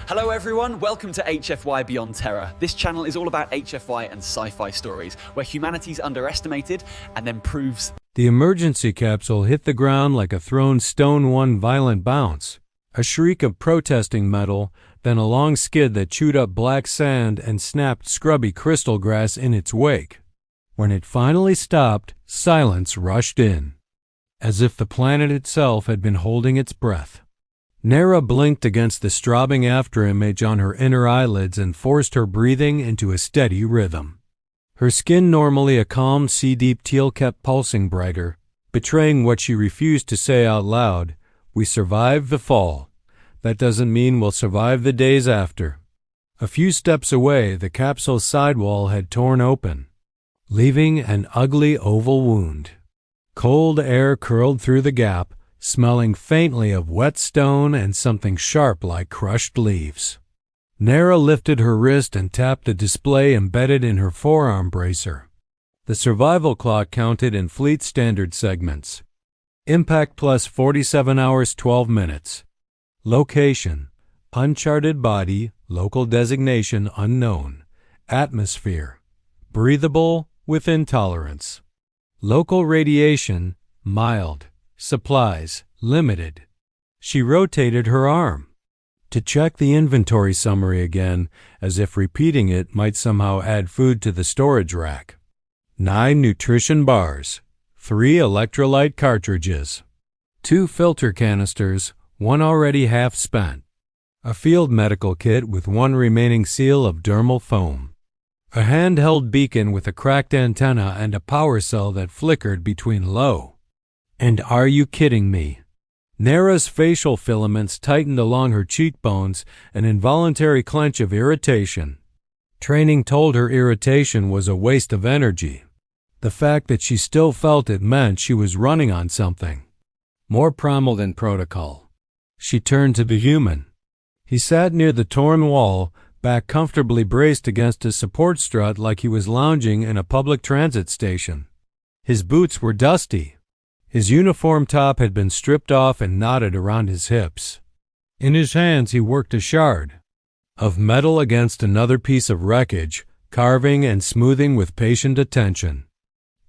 Hello everyone, welcome to HFY Beyond Terror. This channel is all about HFY and sci-fi stories, where humanity's underestimated and then proves... The emergency capsule hit the ground like a thrown stone, one violent bounce. A shriek of protesting metal, then a long skid that chewed up black sand and snapped scrubby crystal grass in its wake. When it finally stopped, silence rushed in, as if the planet itself had been holding its breath. Nara blinked against the strobing afterimage on her inner eyelids and forced her breathing into a steady rhythm. Her skin, normally a calm sea-deep teal, kept pulsing brighter, betraying what she refused to say out loud. We survived the fall. That doesn't mean we'll survive the days after. A few steps away, the capsule's sidewall had torn open, leaving an ugly oval wound. Cold air curled through the gap, smelling faintly of wet stone and something sharp like crushed leaves. Nara lifted her wrist and tapped a display embedded in her forearm bracer. The survival clock counted in fleet standard segments. Impact plus 47 hours 12 minutes. Location: uncharted body, local designation unknown. Atmosphere: breathable with intolerance. Local radiation: mild. Supplies: limited. She rotated her arm to check the inventory summary again, as if repeating it might somehow add food to the storage rack. 9 nutrition bars, 3 electrolyte cartridges, 2 filter canisters, 1 already half spent, a field medical kit with 1 remaining seal of dermal foam, a handheld beacon with a cracked antenna and a power cell that flickered between low. And are you kidding me? Nara's facial filaments tightened along her cheekbones, an involuntary clench of irritation. Training told her irritation was a waste of energy. The fact that she still felt it meant she was running on something more primal than protocol. She turned to the human. He sat near the torn wall, back comfortably braced against a support strut like he was lounging in a public transit station. His boots were dusty. His uniform top had been stripped off and knotted around his hips. In his hands he worked a shard of metal against another piece of wreckage, carving and smoothing with patient attention.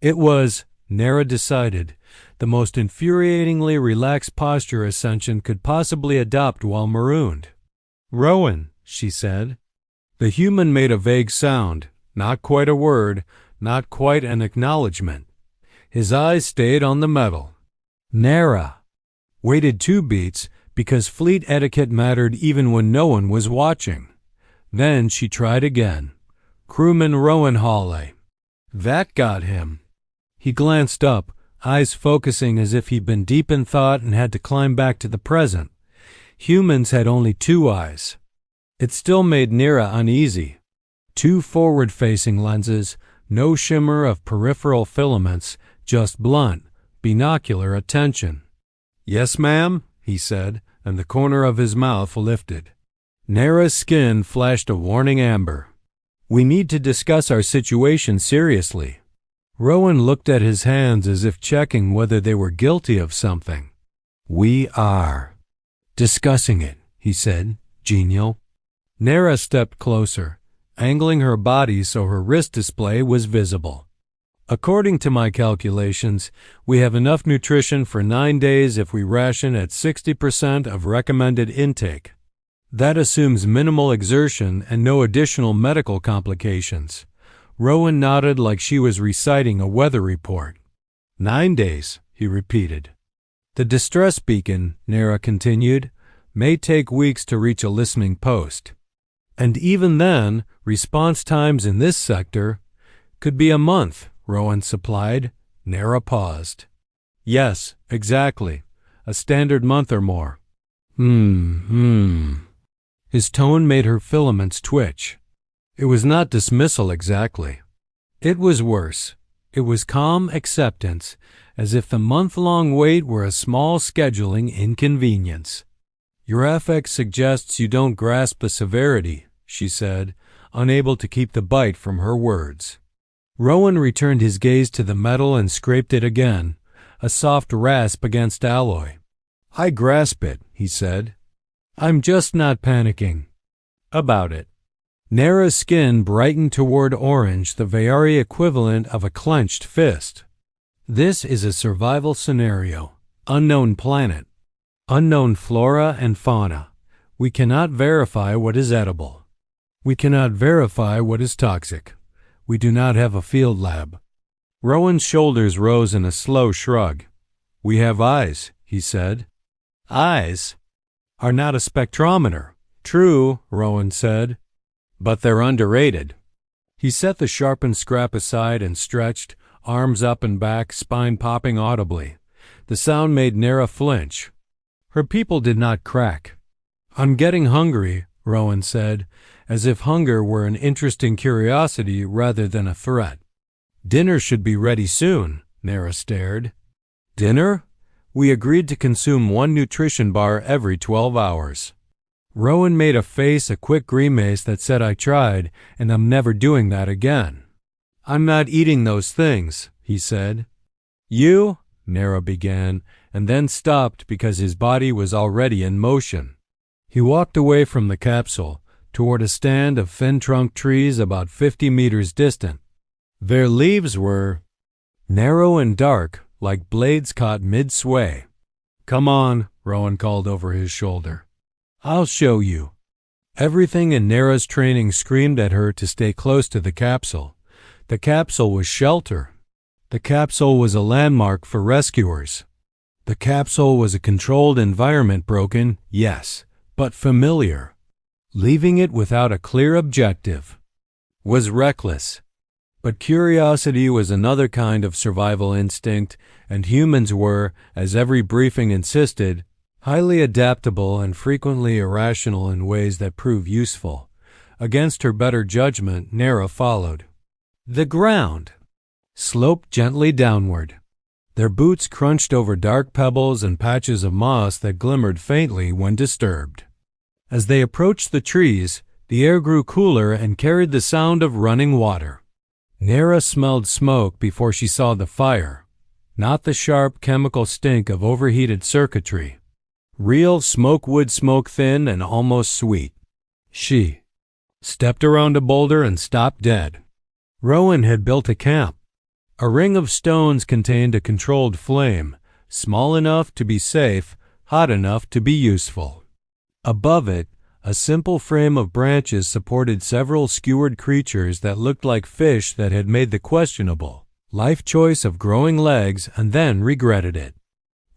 It was, Nara decided, the most infuriatingly relaxed posture Ascension could possibly adopt while marooned. "Rowan," she said. The human made a vague sound, not quite a word, not quite an acknowledgement. His eyes stayed on the metal. Nara waited 2 beats, because fleet etiquette mattered even when no one was watching. Then she tried again. "Crewman Rowan Hawley." That got him. He glanced up, eyes focusing as if he'd been deep in thought and had to climb back to the present. Humans had only 2 eyes. It still made Nara uneasy. 2 forward-facing lenses, no shimmer of peripheral filaments, just blunt, binocular attention. "Yes, ma'am," he said, and the corner of his mouth lifted. Nara's skin flashed a warning amber. "We need to discuss our situation seriously." Rowan looked at his hands as if checking whether they were guilty of something. "We are discussing it," he said, genial. Nara stepped closer, angling her body so her wrist display was visible. "According to my calculations, we have enough nutrition for 9 days if we ration at 60% of recommended intake. That assumes minimal exertion and no additional medical complications." Rowan nodded like she was reciting a weather report. 9 days, he repeated. "The distress beacon," Nara continued, "may take weeks to reach a listening post. And even then, response times in this sector could be a month," Rowan supplied. Nara paused. "Yes, exactly. A standard month or more." His tone made her filaments twitch. It was not dismissal exactly. It was worse. It was calm acceptance, as if the month-long wait were a small scheduling inconvenience. "Your affect suggests you don't grasp the severity," she said, unable to keep the bite from her words. Rowan returned his gaze to the metal and scraped it again, a soft rasp against alloy. "I grasp it," he said. "I'm just not panicking." about it. Nera's skin brightened toward orange, the Vayari equivalent of a clenched fist. This is a survival scenario. Unknown planet. Unknown flora and fauna. We cannot verify what is edible. We cannot verify what is toxic. We do not have a field lab. Rowan's shoulders rose in a slow shrug. We have eyes, he said. Eyes are not a spectrometer. True, Rowan said, but they're underrated. He set the sharpened scrap aside and stretched, arms up and back, spine popping audibly. The sound made Nera flinch. Her people did not crack. I'm getting hungry, Rowan said, as if hunger were an interesting curiosity rather than a threat. Dinner should be ready soon, Nera stared. Dinner? We agreed to consume 1 nutrition bar every 12 hours. Rowan made a face, a quick grimace that said I tried, and I'm never doing that again. I'm not eating those things, he said. You? Nera began, and then stopped because his body was already in motion. He walked away from the capsule, toward a stand of fin-trunk trees about 50 meters distant. Their leaves were narrow and dark, like blades caught mid-sway. Come on, Rowan called over his shoulder. I'll show you. Everything in Nera's training screamed at her to stay close to the capsule. The capsule was shelter. The capsule was a landmark for rescuers. The capsule was a controlled environment, broken, yes, but familiar. Leaving it without a clear objective was reckless. But curiosity was another kind of survival instinct, and humans were, as every briefing insisted, highly adaptable and frequently irrational in ways that prove useful. Against her better judgment, Nera followed. The ground sloped gently downward. Their boots crunched over dark pebbles and patches of moss that glimmered faintly when disturbed. As they approached the trees, the air grew cooler and carried the sound of running water. Nera smelled smoke before she saw the fire, not the sharp chemical stink of overheated circuitry. Real smoke wood, smoke thin and almost sweet. She stepped around a boulder and stopped dead. Rowan had built a camp. A ring of stones contained a controlled flame, small enough to be safe, hot enough to be useful. Above it, a simple frame of branches supported several skewered creatures that looked like fish that had made the questionable life choice of growing legs and then regretted it.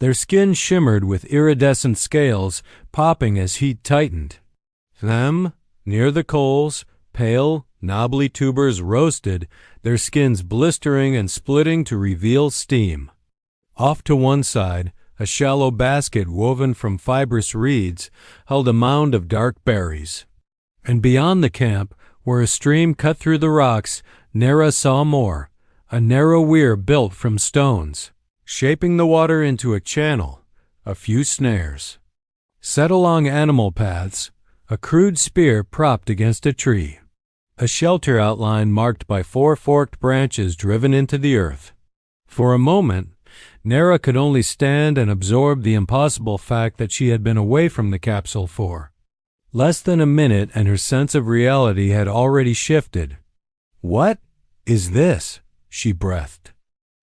Their skin shimmered with iridescent scales, popping as heat tightened. Them, near the coals, pale, knobbly tubers roasted, their skins blistering and splitting to reveal steam. Off to one side, a shallow basket woven from fibrous reeds held a mound of dark berries. And beyond the camp, where a stream cut through the rocks, Nera saw more, a narrow weir built from stones, shaping the water into a channel, a few snares. Set along animal paths, a crude spear propped against a tree. A shelter outline marked by 4 forked branches driven into the earth. For a moment, Nera could only stand and absorb the impossible fact that she had been away from the capsule for less than a minute, and her sense of reality had already shifted. What is this? She breathed.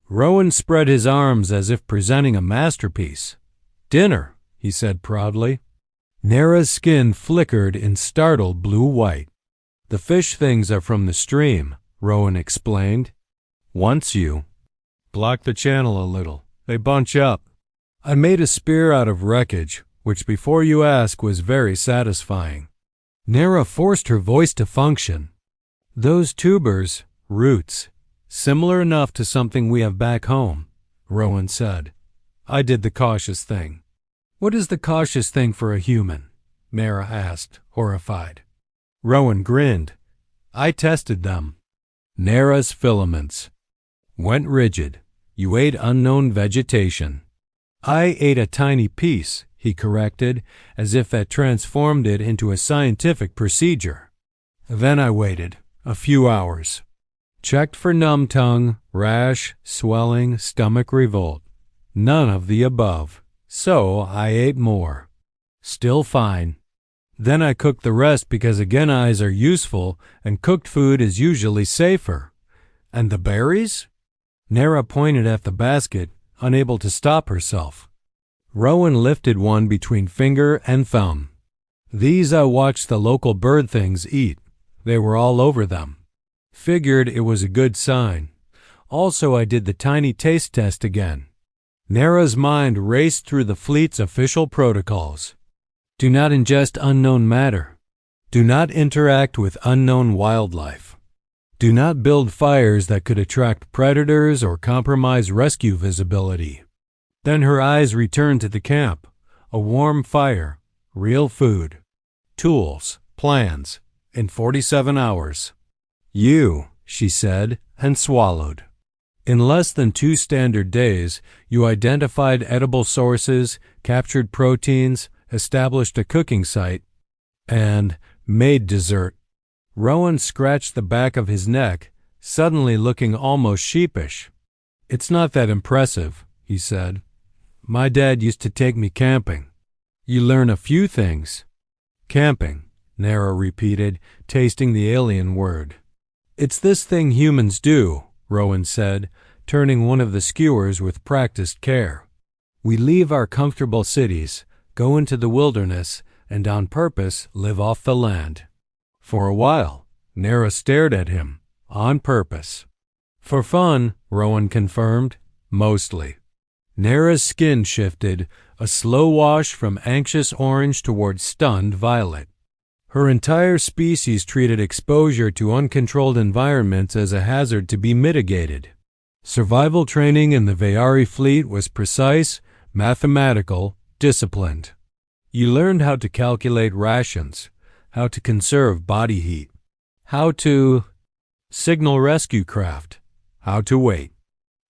Rowan spread his arms as if presenting a masterpiece. Dinner, he said proudly. Nera's skin flickered in startled blue-white. The fish things are from the stream, Rowan explained. Once you block the channel a little, they bunch up. I made a spear out of wreckage, which before you ask was very satisfying. Nera forced her voice to function. Those tubers, roots, similar enough to something we have back home, Rowan said. I did the cautious thing. What is the cautious thing for a human? Nera asked, horrified. Rowan grinned. I tested them. Nera's filaments went rigid. You ate unknown vegetation. I ate a tiny piece, he corrected, as if that transformed it into a scientific procedure. Then I waited a few hours. Checked for numb tongue, rash, swelling, stomach revolt. None of the above. So I ate more. Still fine. Then I cook the rest because again eyes are useful and cooked food is usually safer. And the berries? Nara pointed at the basket, unable to stop herself. Rowan lifted one between finger and thumb. These I watched the local bird things eat. They were all over them. Figured it was a good sign. Also, I did the tiny taste test again. Nara's mind raced through the fleet's official protocols. Do not ingest unknown matter. Do not interact with unknown wildlife. Do not build fires that could attract predators or compromise rescue visibility. Then her eyes returned to the camp. A warm fire, real food, tools, plans, in 47 hours. You, she said, and swallowed. In less than 2 standard days, you identified edible sources, captured proteins, established a cooking site, and made dessert. Rowan scratched the back of his neck, suddenly looking almost sheepish. It's not that impressive, he said. My dad used to take me camping. You learn a few things. Camping, Nara repeated, tasting the alien word. It's this thing humans do, Rowan said, turning one of the skewers with practiced care. We leave our comfortable cities, go into the wilderness, and on purpose live off the land. For a while, Nara stared at him, on purpose. For fun, Rowan confirmed, mostly. Nara's skin shifted, a slow wash from anxious orange toward stunned violet. Her entire species treated exposure to uncontrolled environments as a hazard to be mitigated. Survival training in the Vayari fleet was precise, mathematical, disciplined. You learned how to calculate rations, how to conserve body heat, how to signal rescue craft, how to wait.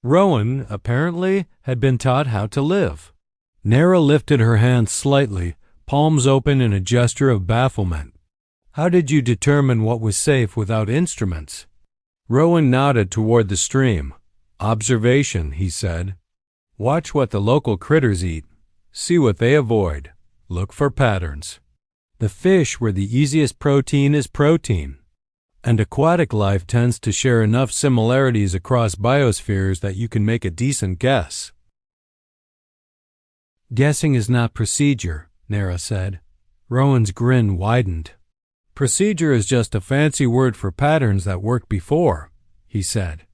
Rowan, apparently, had been taught how to live. Nara lifted her hands slightly, palms open in a gesture of bafflement. How did you determine what was safe without instruments? Rowan nodded toward the stream. Observation, he said. Watch what the local critters eat. See what they avoid. Look for patterns. The fish where the easiest protein is protein. And aquatic life tends to share enough similarities across biospheres that you can make a decent guess. Guessing is not procedure, Nara said. Rowan's grin widened. Procedure is just a fancy word for patterns that worked before, he said.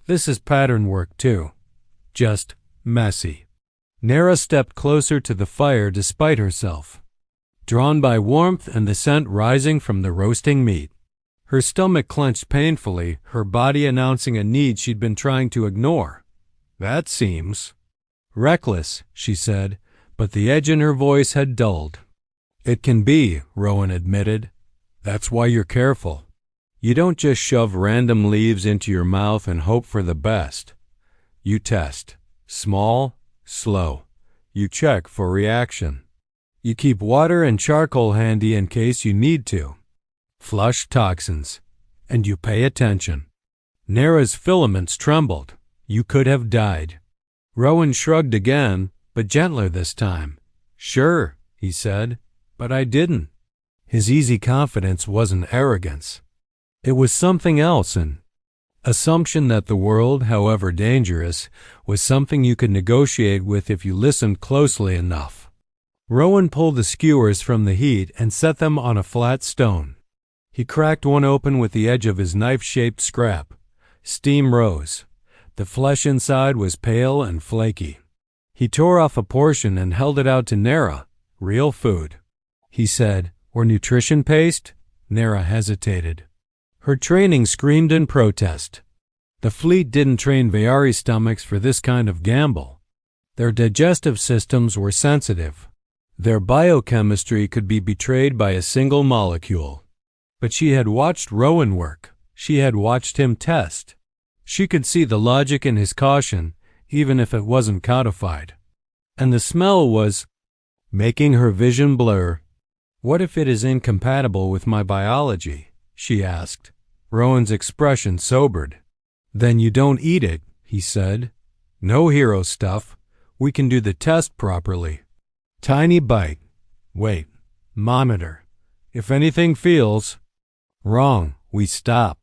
This is pattern work too. Just messy. Nara stepped closer to the fire despite herself, drawn by warmth and the scent rising from the roasting meat. Her stomach clenched painfully, her body announcing a need she'd been trying to ignore. That seems reckless, she said, but the edge in her voice had dulled. It can be, Rowan admitted. That's why you're careful. You don't just shove random leaves into your mouth and hope for the best. You test. Small, slow. You check for reaction. You keep water and charcoal handy in case you need to. Flush toxins. And you pay attention. Nara's filaments trembled. You could have died. Rowan shrugged again, but gentler this time. Sure, he said, but I didn't. His easy confidence wasn't arrogance. It was something else, an assumption that the world, however dangerous, was something you could negotiate with if you listened closely enough. Rowan pulled the skewers from the heat and set them on a flat stone. He cracked one open with the edge of his knife-shaped scrap. Steam rose. The flesh inside was pale and flaky. He tore off a portion and held it out to Nara. Real food. He said, or nutrition paste? Nara hesitated. Her training screamed in protest. The fleet didn't train Vayari stomachs for this kind of gamble. Their digestive systems were sensitive. Their biochemistry could be betrayed by a single molecule. But she had watched Rowan work. She had watched him test. She could see the logic in his caution, even if it wasn't codified. And the smell was making her vision blur. What if it is incompatible with my biology? She asked. Rowan's expression sobered. Then you don't eat it, he said. No hero stuff. We can do the test properly. Tiny bite. Wait. Monitor. If anything feels wrong, we stop.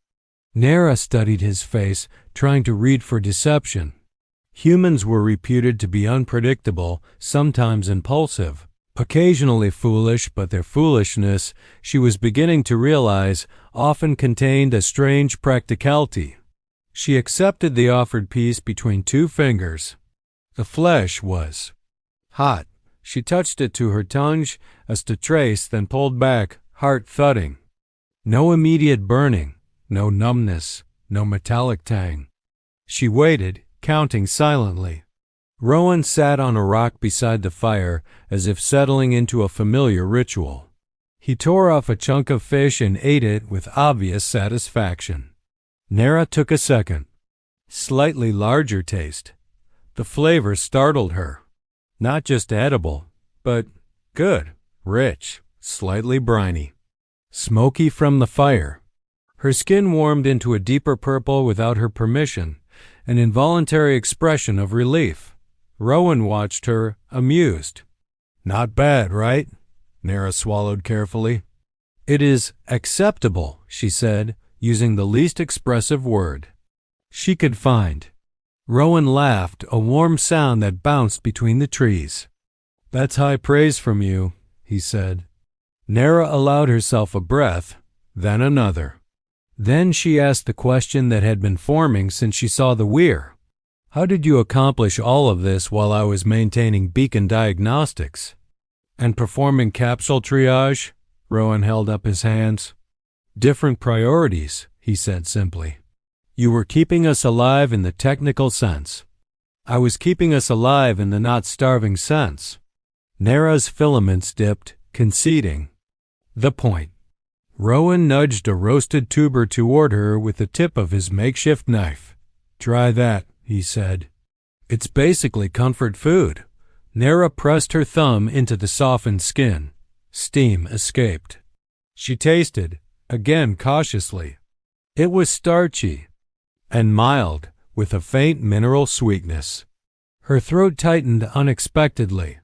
Nara studied his face, trying to read for deception. Humans were reputed to be unpredictable, sometimes impulsive, occasionally foolish, but their foolishness, she was beginning to realize, often contained a strange practicality. She accepted the offered piece between two fingers. The flesh was hot. She touched it to her tongue as to trace, then pulled back, heart thudding. No immediate burning, no numbness, no metallic tang. She waited, counting silently. Rowan sat on a rock beside the fire, as if settling into a familiar ritual. He tore off a chunk of fish and ate it with obvious satisfaction. Nara took a second. Slightly larger taste. The flavor startled her. Not just edible, but good, rich, slightly briny. Smoky from the fire. Her skin warmed into a deeper purple without her permission, an involuntary expression of relief. Rowan watched her, amused. Not bad, right? Nara swallowed carefully. It is acceptable, she said, using the least expressive word she could find. Rowan laughed, a warm sound that bounced between the trees. That's high praise from you, he said. Nara allowed herself a breath, then another. Then she asked the question that had been forming since she saw the weir. How did you accomplish all of this while I was maintaining beacon diagnostics? And performing capsule triage? Rowan held up his hands. Different priorities, he said simply. You were keeping us alive in the technical sense. I was keeping us alive in the not starving sense. Nara's filaments dipped, conceding. The point. Rowan nudged a roasted tuber toward her with the tip of his makeshift knife. Try that, he said. It's basically comfort food. Nara pressed her thumb into the softened skin. Steam escaped. She tasted, again cautiously. It was starchy and mild, with a faint mineral sweetness. Her throat tightened unexpectedly.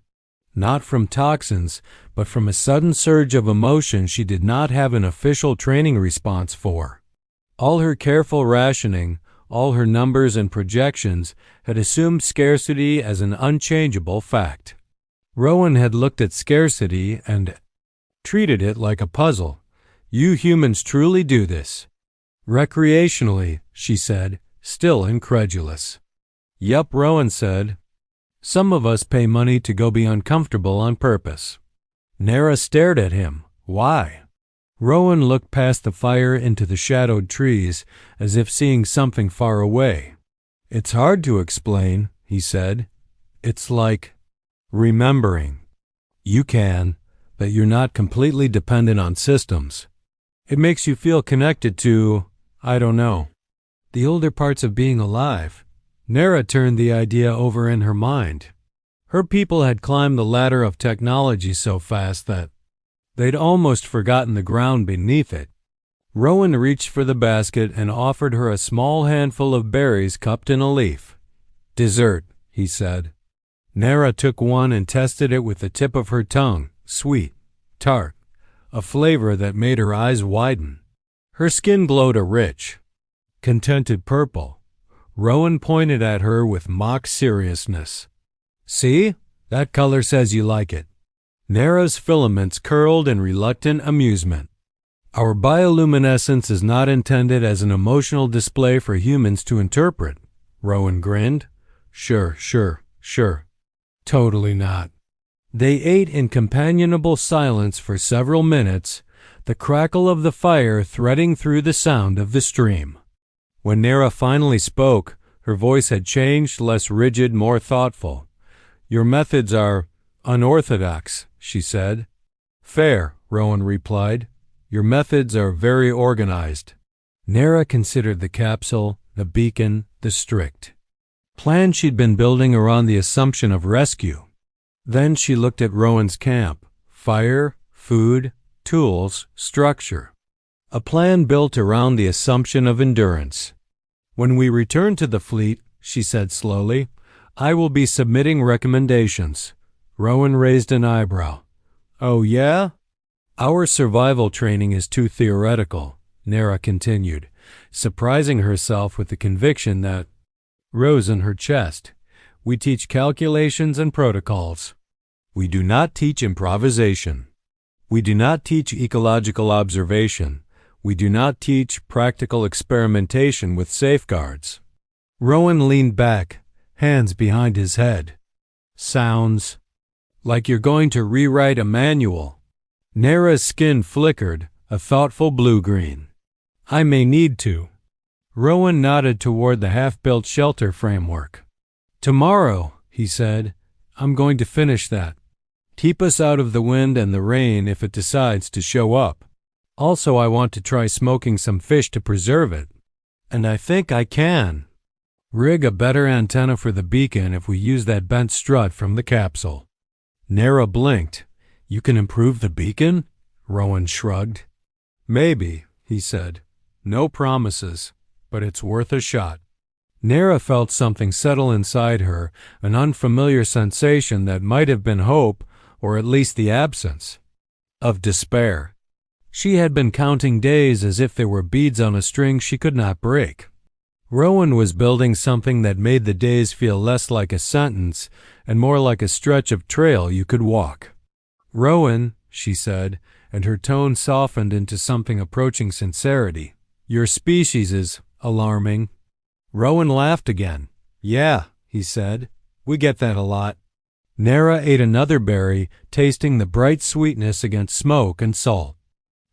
Not from toxins, but from a sudden surge of emotion she did not have an official training response for. All her careful rationing, all her numbers and projections, had assumed scarcity as an unchangeable fact. Rowan had looked at scarcity and treated it like a puzzle. You humans truly do this. Recreationally, she said, still incredulous. Yup, Rowan said. Some of us pay money to go be uncomfortable on purpose. Nara stared at him. Why? Rowan looked past the fire into the shadowed trees, as if seeing something far away. It's hard to explain, he said. It's like remembering. You can, but you're not completely dependent on systems. It makes you feel connected to, I don't know, the older parts of being alive. Nara turned the idea over in her mind. Her people had climbed the ladder of technology so fast that they'd almost forgotten the ground beneath it. Rowan reached for the basket and offered her a small handful of berries cupped in a leaf. Dessert, he said. Nara took one and tested it with the tip of her tongue, sweet, tart, a flavor that made her eyes widen. Her skin glowed a rich, contented purple. Rowan pointed at her with mock seriousness. See? That color says you like it. Nara's filaments curled in reluctant amusement. Our bioluminescence is not intended as an emotional display for humans to interpret. Rowan grinned. Sure. Totally not. They ate in companionable silence for several minutes, the crackle of the fire threading through the sound of the stream. When Nara finally spoke, her voice had changed, less rigid, more thoughtful. Your methods are unorthodox, she said. Fair, Rowan replied. Your methods are very organized. Nara considered the capsule, the beacon, the strict plan she'd been building around the assumption of rescue. Then she looked at Rowan's camp. Fire, food, tools, structure. A plan built around the assumption of endurance. When we return to the fleet, she said slowly, I will be submitting recommendations. Rowan raised an eyebrow. Oh, yeah? Our survival training is too theoretical, Nera continued, surprising herself with the conviction that rose in her chest. We teach calculations and protocols. We do not teach improvisation. We do not teach ecological observation. We do not teach practical experimentation with safeguards. Rowan leaned back, hands behind his head. Sounds like you're going to rewrite a manual. Nera's skin flickered, a thoughtful blue-green. I may need to. Rowan nodded toward the half-built shelter framework. Tomorrow, he said, I'm going to finish that. Keep us out of the wind and the rain if it decides to show up. Also, I want to try smoking some fish to preserve it. And I think I can. Rig a better antenna for the beacon if we use that bent strut from the capsule. Nera blinked. You can improve the beacon? Rowan shrugged. Maybe, he said. No promises, but it's worth a shot. Nera felt something settle inside her, an unfamiliar sensation that might have been hope, or at least the absence of despair. She had been counting days as if they were beads on a string she could not break. Rowan was building something that made the days feel less like a sentence and more like a stretch of trail you could walk. Rowan, she said, and her tone softened into something approaching sincerity. Your species is alarming. Rowan laughed again. Yeah, he said. We get that a lot. Nera ate another berry, tasting the bright sweetness against smoke and salt.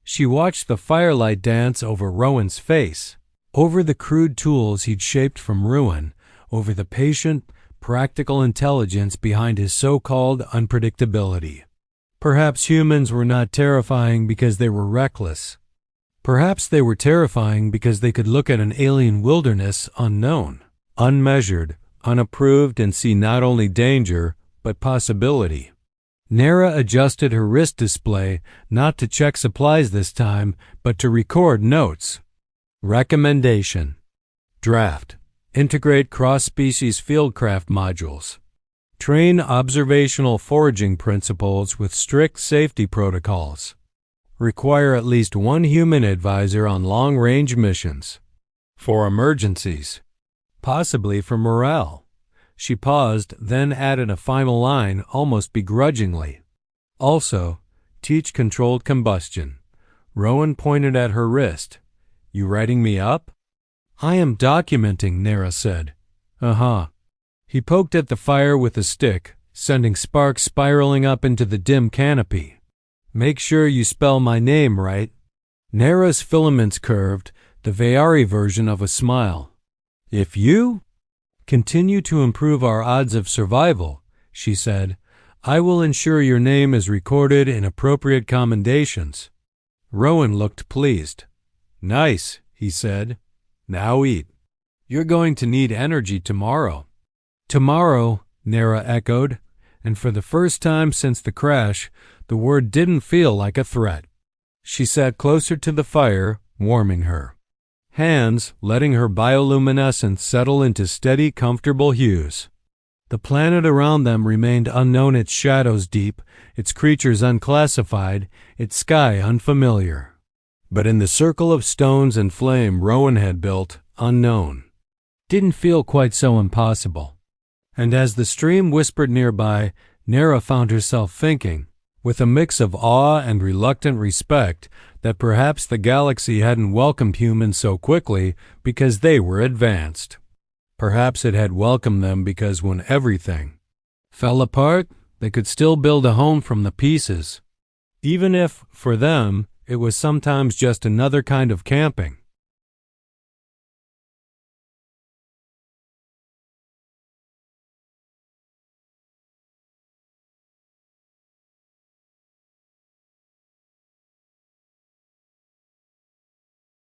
She watched the firelight dance over Rowan's face, over the crude tools he'd shaped from ruin, over the patient, practical intelligence behind his so-called unpredictability. Perhaps humans were not terrifying because they were reckless. Perhaps they were terrifying because they could look at an alien wilderness unknown, unmeasured, unapproved, and see not only danger, but possibility. Nera adjusted her wrist display, not to check supplies this time, but to record notes. Recommendation. Draft. Integrate cross-species fieldcraft modules. Train observational foraging principles with strict safety protocols. Require at least one human advisor on long-range missions. For emergencies. Possibly for morale. She paused, then added a final line almost begrudgingly. Also, teach controlled combustion. Rowan pointed at her wrist. You writing me up? I am documenting, Nera said. Uh-huh. He poked at the fire with a stick, sending sparks spiraling up into the dim canopy. Make sure you spell my name right. Nera's filaments curved, the Veyari version of a smile. If you continue to improve our odds of survival, she said, I will ensure your name is recorded in appropriate commendations. Rowan looked pleased. Nice, he said. Now eat. You're going to need energy tomorrow. Tomorrow, Nera echoed, and for the first time since the crash, the word didn't feel like a threat. She sat closer to the fire, warming her hands, letting her bioluminescence settle into steady, comfortable hues. The planet around them remained unknown, its shadows deep, its creatures unclassified, its sky unfamiliar. But in the circle of stones and flame Rowan had built, unknown, didn't feel quite so impossible. And as the stream whispered nearby, Nera found herself thinking, with a mix of awe and reluctant respect, that perhaps the galaxy hadn't welcomed humans so quickly because they were advanced. Perhaps it had welcomed them because when everything fell apart, they could still build a home from the pieces. Even if, for them, it was sometimes just another kind of camping.